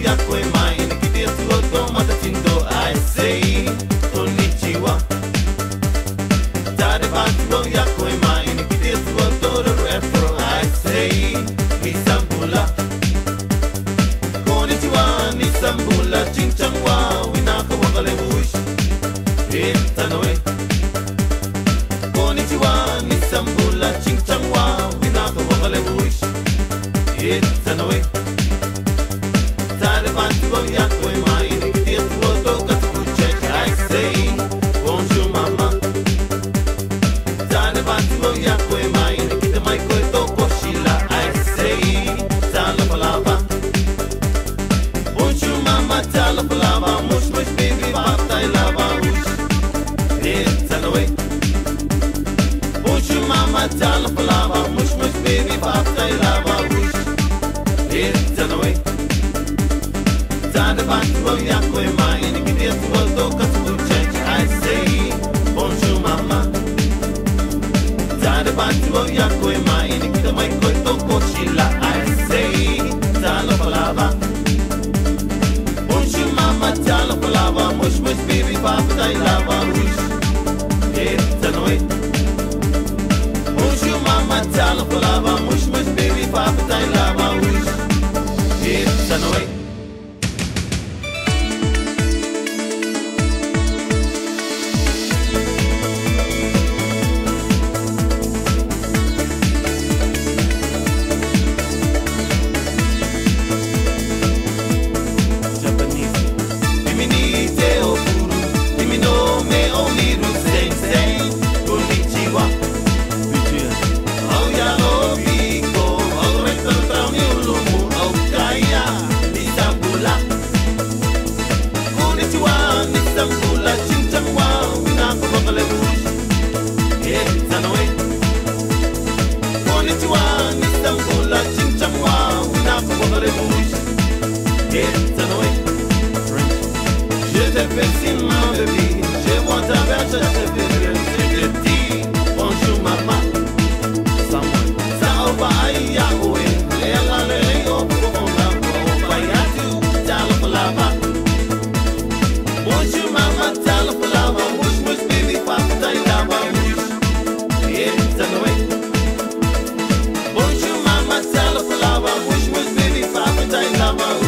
yako ema inikitia suoto matatindo I say konnichiwa Tare batu yako ema inikitia suoto refro I say nisambula Konnichiwa nisambula chinchangwa winaka wakale wush Itanoe Konnichiwa nisambula chinchangwa winaka wakale wush Itanoe Tare batu yako ema inikitia suoto katukuche I say bonjour mama Tare batu yako ema inikitia maiko etoko shila I say tala palava Bonjour mama tala palava mush mush baby bata lava ush Itanoe Bonjour mama tala palava mush mush baby bata lava ush Itanoe Tare batu yako ema inikitia suoto katukuche I say bonjour mama Tare batu yako ema inikitia maiko etoko shila I say tala palava Bonjour mama tala palava mush mush baby bata lava ush Itanoe Bonjour mama tala palava mush mush baby bata lava ush Itanoe Bonjour mama, tell a palava, wish baby, papa,